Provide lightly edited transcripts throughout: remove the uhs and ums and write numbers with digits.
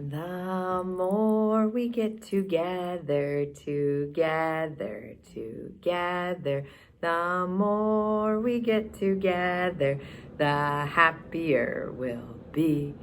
The more we get together, together, together, the more we get together, the happier we'll be.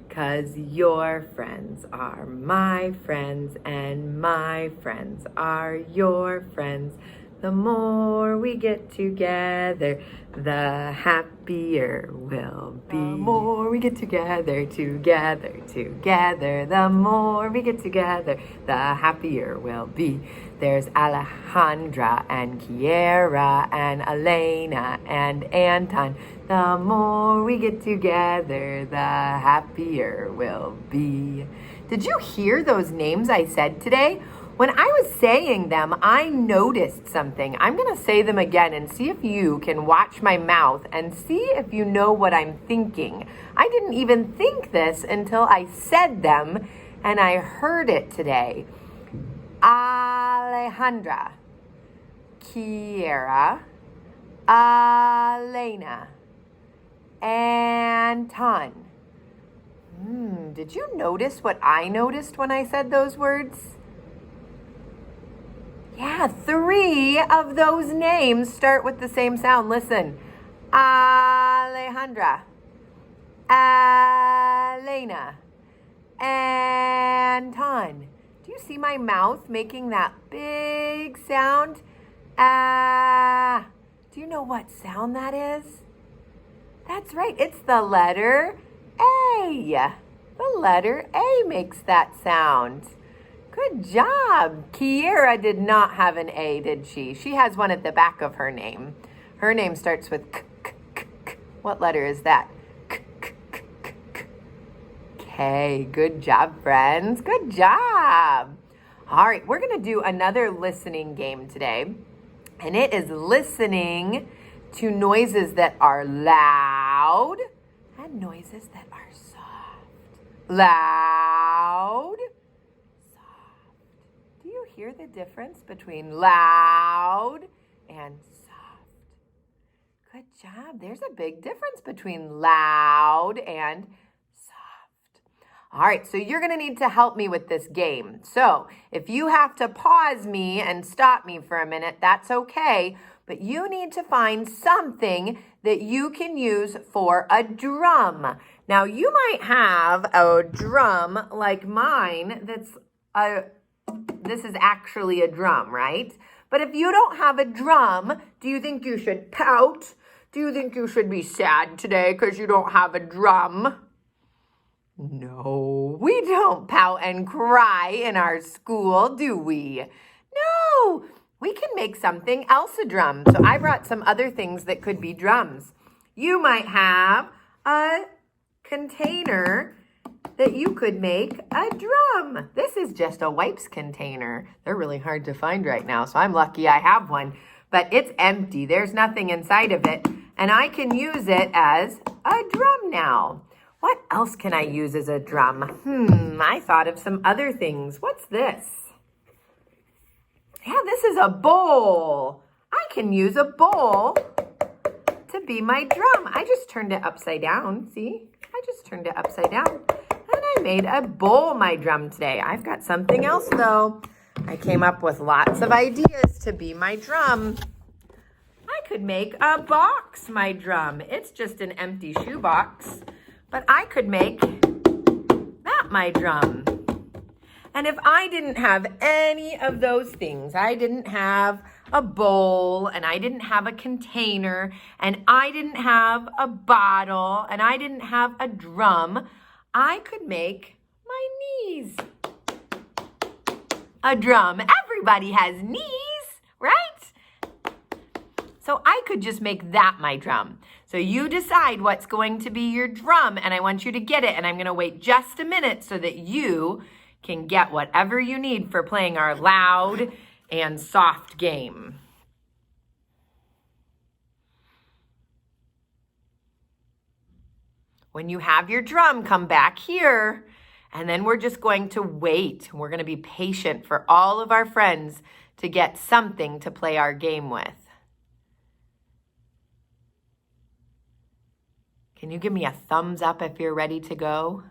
'Cause your friends are my friends and my friends are your friends. The more we get together, the happier we'll be. The more we get together, together, together, the more we get together, the happier we'll be. There's Alejandra and Kiera and Elena and Anton. The more we get together, the happier we'll be. Did you hear those names I said today? When I was saying them, I noticed something. I'm going to say them again and see if you can watch my mouth and see if you know what I'm thinking. I didn't even think this until I said them and I heard it today. Alejandra, Kiera, Elena, Anton. Did you notice what I noticed when I said those words? Yeah, 3 of those names start with the same sound. Listen. Alejandra, Elena, Anton. Do you see my mouth making that big sound? Do you know what sound that is? That's right. It's the letter A. The letter A makes that sound. Good job. Kiera did not have an A, did she? She has one at the back of her name. Her name starts with K, K, K, K. What letter is that? K, K, K, K, K. Okay, good job, friends. Good job. All right, we're going to do another listening game today. And it is listening to noises that are loud and noises that are soft. Loud. Hear the difference between loud and soft. Good job. There's a big difference between loud and soft. All right, so you're going to need to help me with this game. So if you have to pause me and stop me for a minute, that's okay. But you need to find something that you can use for a drum. Now, you might have a drum like mine this is actually a drum, right? But if you don't have a drum, do you think you should pout? Do you think you should be sad today because you don't have a drum? No, we don't pout and cry in our school, do we? No, we can make something else a drum. So I brought some other things that could be drums. You might have a container that you could make a drum. This is just a wipes container. They're really hard to find right now, so I'm lucky I have one. But it's empty. There's nothing inside of it, and I can use it as a drum now. What else can I use as a drum? I thought of some other things. What's this? Yeah, this is a bowl. I can use a bowl to be my drum. I just turned it upside down. See? I just turned it upside down. I made a bowl my drum today. I've got something else though. I came up with lots of ideas to be my drum. I could make a box my drum. It's just an empty shoebox, but I could make that my drum. And if I didn't have any of those things, I didn't have a bowl, and I didn't have a container, and I didn't have a bottle, and I didn't have a drum, I could make my knees a drum. Everybody has knees, right? So I could just make that my drum. So you decide what's going to be your drum, and I want you to get it, and I'm going to wait just a minute so that you can get whatever you need for playing our loud and soft game. When you have your drum, come back here, and then we're just going to wait. We're going to be patient for all of our friends to get something to play our game with. Can you give me a thumbs up if you're ready to go?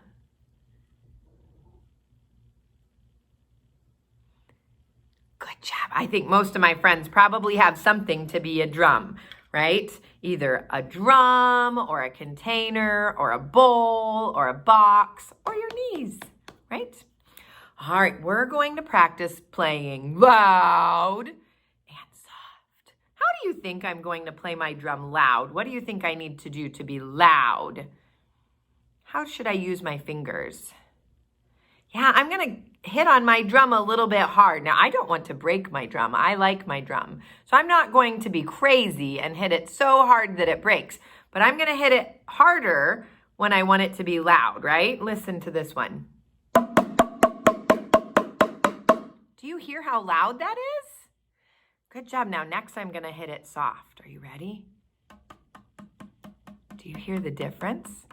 Good job. I think most of my friends probably have something to be a drum, right? Either a drum or a container or a bowl or a box or your knees, right? All right, we're going to practice playing loud and soft. How do you think I'm going to play my drum loud? What do you think I need to do to be loud? How should I use my fingers? Yeah, I'm going to hit on my drum a little bit hard. Now, I don't want to break my drum. I like my drum. So I'm not going to be crazy and hit it so hard that it breaks. But I'm going to hit it harder when I want it to be loud, right? Listen to this one. Do you hear how loud that is? Good job. Now, next I'm going to hit it soft. Are you ready? Do you hear the difference?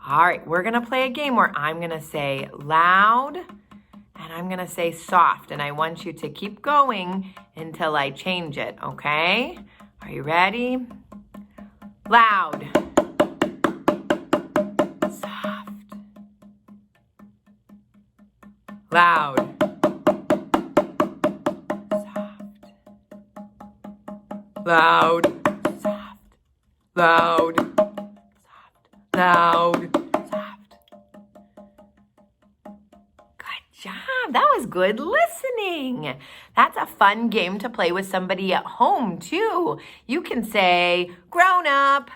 All right, we're going to play a game where I'm going to say loud and I'm going to say soft. And I want you to keep going until I change it, okay? Are you ready? Loud. Soft. Loud. Soft. Loud. Soft. Loud. Loud, soft. Good job. That was good listening. That's a fun game to play with somebody at home, too. You can say, grown up,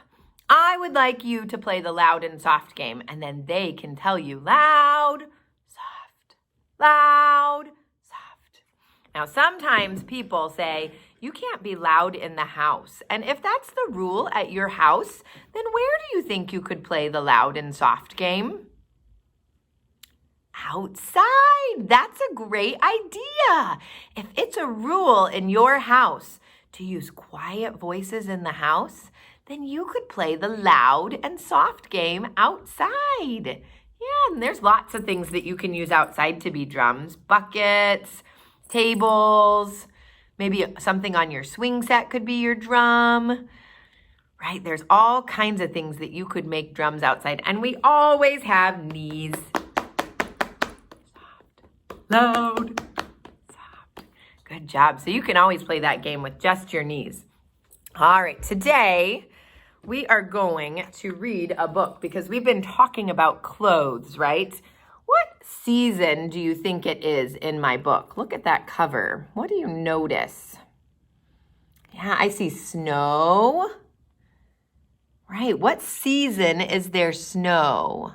I would like you to play the loud and soft game. And then they can tell you loud, soft, loud, soft. Now, sometimes people say, you can't be loud in the house. And if that's the rule at your house, then where do you think you could play the loud and soft game? Outside. That's a great idea. If it's a rule in your house to use quiet voices in the house, then you could play the loud and soft game outside. Yeah, and there's lots of things that you can use outside to be drums. Buckets, tables, maybe something on your swing set could be your drum, right? There's all kinds of things that you could make drums outside. And we always have knees. Soft, loud, soft. Good job. So you can always play that game with just your knees. All right, today we are going to read a book because we've been talking about clothes, right? What season do you think it is in my book? Look at that cover. What do you notice? Yeah, I see snow. Right, what season is there snow?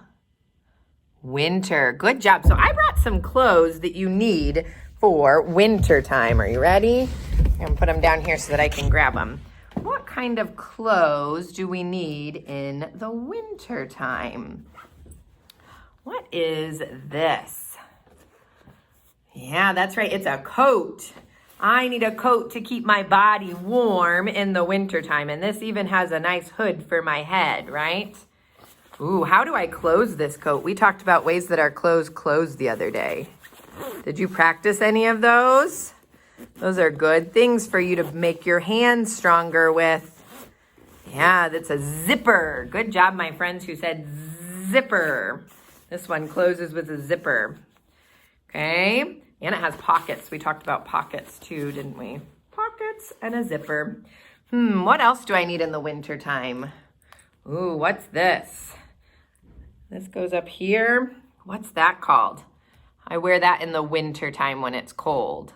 Winter. Good job. So I brought some clothes that you need for winter time. Are you ready? I'm going to put them down here so that I can grab them. What kind of clothes do we need in the winter time? What is this? Yeah, that's right. It's a coat. I need a coat to keep my body warm in the wintertime. And this even has a nice hood for my head, right? Ooh, how do I close this coat? We talked about ways that our clothes close the other day. Did you practice any of those? Those are good things for you to make your hands stronger with. Yeah, that's a zipper. Good job, my friends who said zipper. This one closes with a zipper. Okay, and it has pockets. We talked about pockets too, didn't we? Pockets and a zipper. What else do I need in the winter time? Ooh, what's this? This goes up here. What's that called? I wear that in the winter time when it's cold.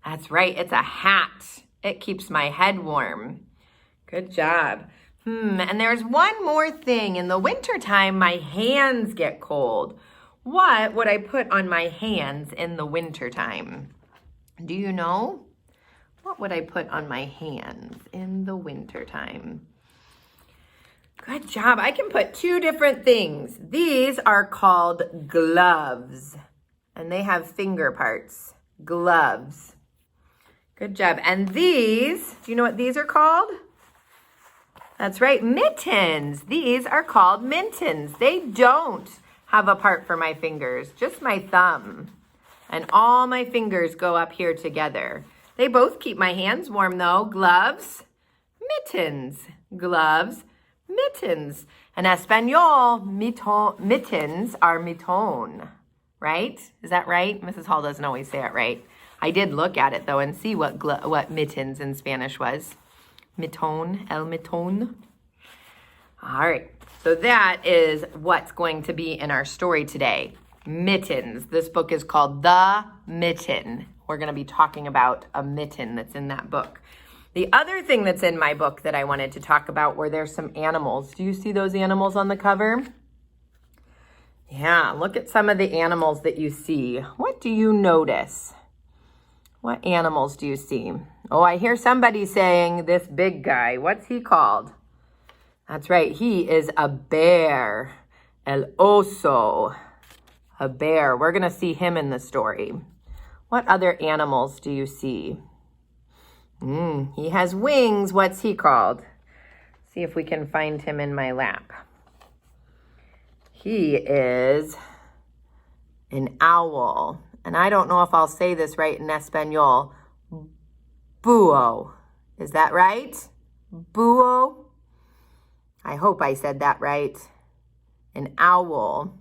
That's right, it's a hat. It keeps my head warm. Good job. And there's one more thing. In the wintertime, my hands get cold. What would I put on my hands in the wintertime? Do you know? What would I put on my hands in the wintertime? Good job. I can put two different things. These are called gloves, and they have finger parts. Gloves. Good job. And these, do you know what these are called? That's right, mittens. These are called mittens. They don't have a part for my fingers, just my thumb. And all my fingers go up here together. They both keep my hands warm though. Gloves, mittens. Gloves, mittens. In Espanol, mittens are miton, right? Is that right? Mrs. Hall doesn't always say it right. I did look at it though and see what mittens in Spanish was. Miton, el miton. All right, so that is what's going to be in our story today. Mittens. This book is called The Mitten. We're going to be talking about a mitten that's in that book. The other thing that's in my book that I wanted to talk about were there's some animals. Do you see those animals on the cover? Yeah, look at some of the animals that you see. What do you notice? What animals do you see? Oh, I hear somebody saying this big guy. What's he called? That's right. He is a bear. El oso. A bear. We're going to see him in the story. What other animals do you see? He has wings. What's he called? See if we can find him in my lap. He is an owl. And I don't know if I'll say this right in Espanol. Búho. Is that right? Búho? I hope I said that right. An owl.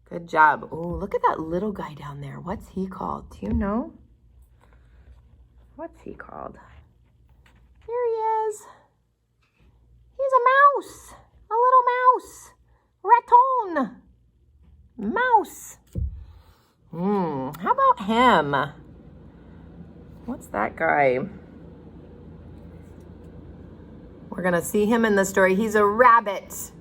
Good job. Oh, look at that little guy down there. What's he called? Do you know? What's he called? Here he is. He's a mouse. A little mouse. Raton. Mouse. How about him? What's that guy? We're going to see him in the story. He's a rabbit.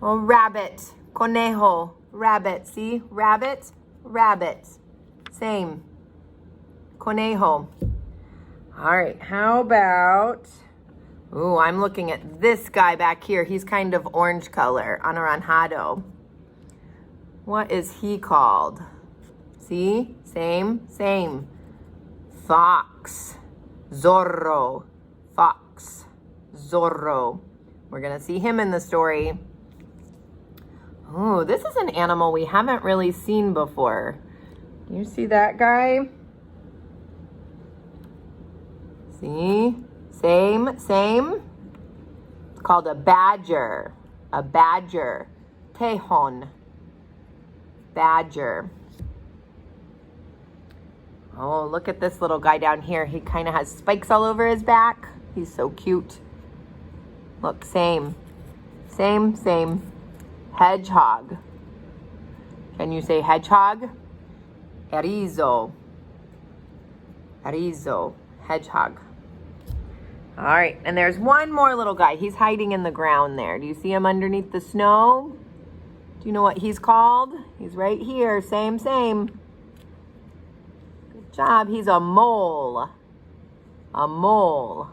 Oh, rabbit. Conejo. Rabbit. See? Rabbit. Rabbit. Same. Conejo. All right. How about... Ooh, I'm looking at this guy back here. He's kind of orange color. Anaranjado. What is he called? See? Same. Fox. Zorro. Fox. Zorro. We're going to see him in the story. Oh, this is an animal we haven't really seen before. You see that guy? See? Same. It's called a badger. A badger. Tejon. Badger. Oh, look at this little guy down here. He kind of has spikes all over his back. He's so cute. Look, same. Hedgehog. Can you say hedgehog? Erizo. Hedgehog. All right, and there's one more little guy. He's hiding in the ground there. Do you see him underneath the snow? Do you know what he's called? He's right here. Same. Good job. He's a mole. A mole.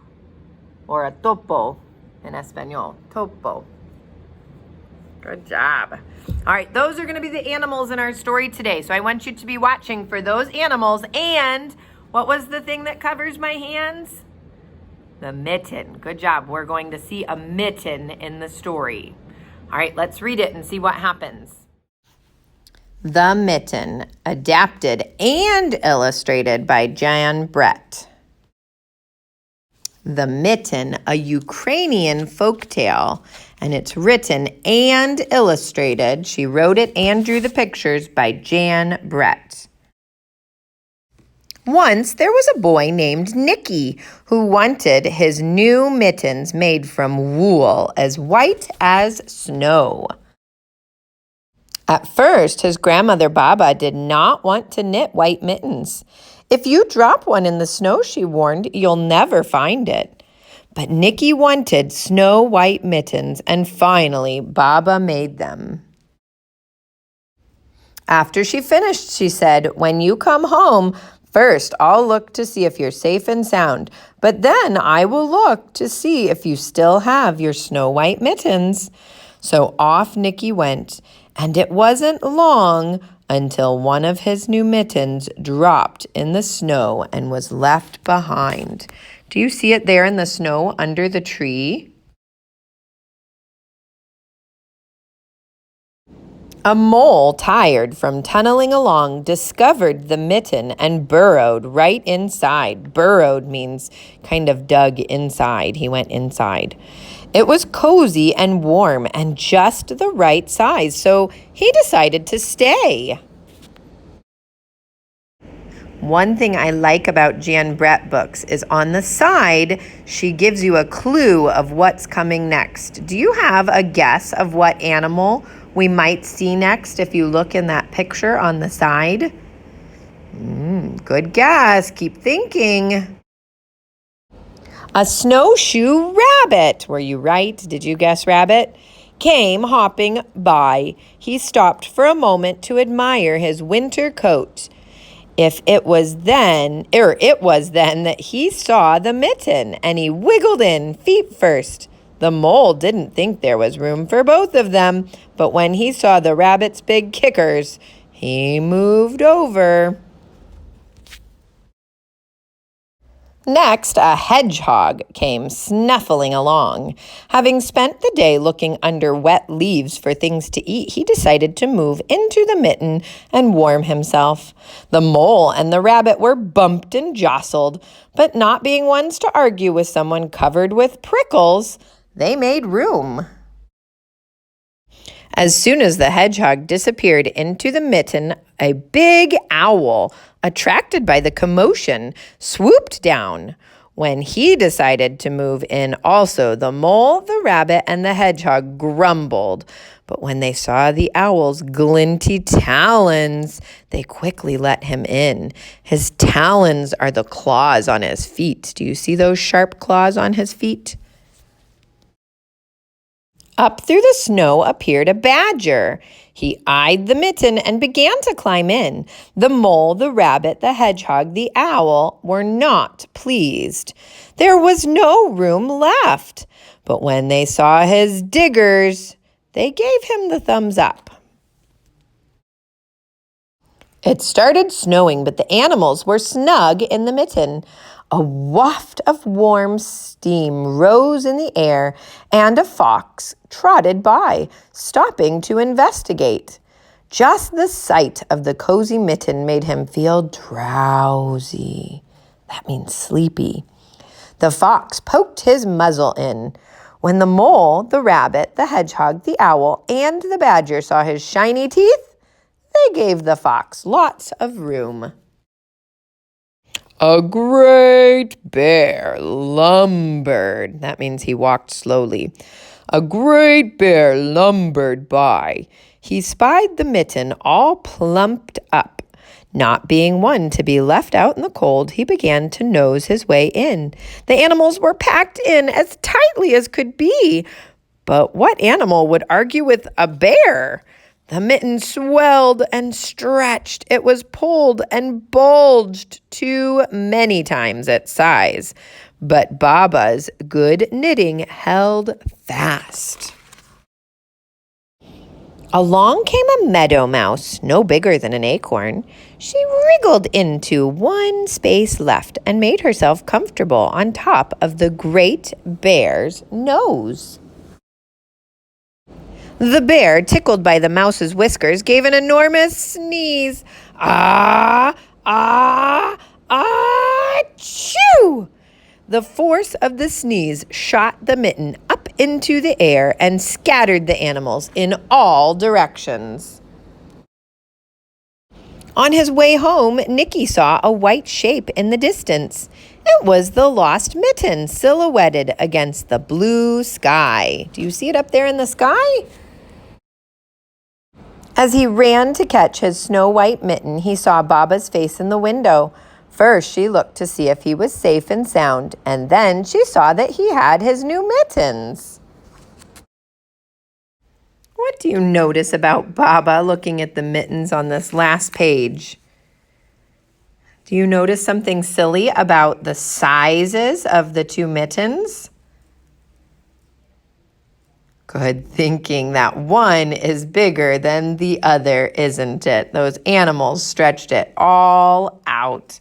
Or a topo in Espanol. Topo. Good job. All right, those are going to be the animals in our story today. So I want you to be watching for those animals. And what was the thing that covers my hands? The mitten. Good job. We're going to see a mitten in the story. All right, let's read it and see what happens. The Mitten, adapted and illustrated by Jan Brett. The Mitten, a Ukrainian folktale, and it's written and illustrated. She wrote it and drew the pictures by Jan Brett. Once there was a boy named Nicky who wanted his new mittens made from wool as white as snow. At first, his grandmother Baba did not want to knit white mittens. If you drop one in the snow, she warned, you'll never find it. But Nicky wanted snow white mittens, and finally, Baba made them. After she finished, she said, "When you come home, first, I'll look to see if you're safe and sound, but then I will look to see if you still have your snow white mittens." So off Nicky went, and it wasn't long until one of his new mittens dropped in the snow and was left behind. Do you see it there in the snow under the tree? A mole, tired from tunneling along, discovered the mitten and burrowed right inside. Burrowed means kind of dug inside. He went inside. It was cozy and warm and just the right size, so he decided to stay. One thing I like about Jan Brett books is on the side, she gives you a clue of what's coming next. Do you have a guess of what animal we might see next if you look in that picture on the side? Good guess. Keep thinking. A snowshoe rabbit. Were you right? Did you guess rabbit? Came hopping by. He stopped for a moment to admire his winter coat. It was then that he saw the mitten, and he wiggled in feet first. The mole didn't think there was room for both of them, but when he saw the rabbit's big kickers, he moved over. Next, a hedgehog came snuffling along. Having spent the day looking under wet leaves for things to eat, he decided to move into the mitten and warm himself. The mole and the rabbit were bumped and jostled, but not being ones to argue with someone covered with prickles, they made room. As soon as the hedgehog disappeared into the mitten, a big owl, attracted by the commotion, swooped down. When he decided to move in also, the mole, the rabbit, and the hedgehog grumbled. But when they saw the owl's glinty talons, they quickly let him in. His talons are the claws on his feet. Do you see those sharp claws on his feet? Up through the snow appeared a badger. He eyed the mitten and began to climb in. The mole, the rabbit, the hedgehog, the owl were not pleased. There was no room left. But when they saw his diggers, they gave him the thumbs up. It started snowing, but the animals were snug in the mitten. A waft of warm steam rose in the air, and a fox trotted by, stopping to investigate. Just the sight of the cozy mitten made him feel drowsy. That means sleepy. The fox poked his muzzle in. When the mole, the rabbit, the hedgehog, the owl, and the badger saw his shiny teeth, they gave the fox lots of room. A great bear lumbered. That means he walked slowly. A great bear lumbered by. He spied the mitten all plumped up. Not being one to be left out in the cold, he began to nose his way in. The animals were packed in as tightly as could be. But what animal would argue with a bear? The mitten swelled and stretched. It was pulled and bulged too many times its size. But Baba's good knitting held fast. Along came a meadow mouse, no bigger than an acorn. She wriggled into one space left and made herself comfortable on top of the great bear's nose. The bear, tickled by the mouse's whiskers, gave an enormous sneeze. Ah, ah, ah, achoo! The force of the sneeze shot the mitten up into the air and scattered the animals in all directions. On his way home, Nicky saw a white shape in the distance. It was the lost mitten silhouetted against the blue sky. Do you see it up there in the sky? As he ran to catch his snow-white mitten, he saw Baba's face in the window. First, she looked to see if he was safe and sound, and then she saw that he had his new mittens. What do you notice about Baba looking at the mittens on this last page? Do you notice something silly about the sizes of the two mittens? Good thinking. That one is bigger than the other, isn't it? Those animals stretched it all out.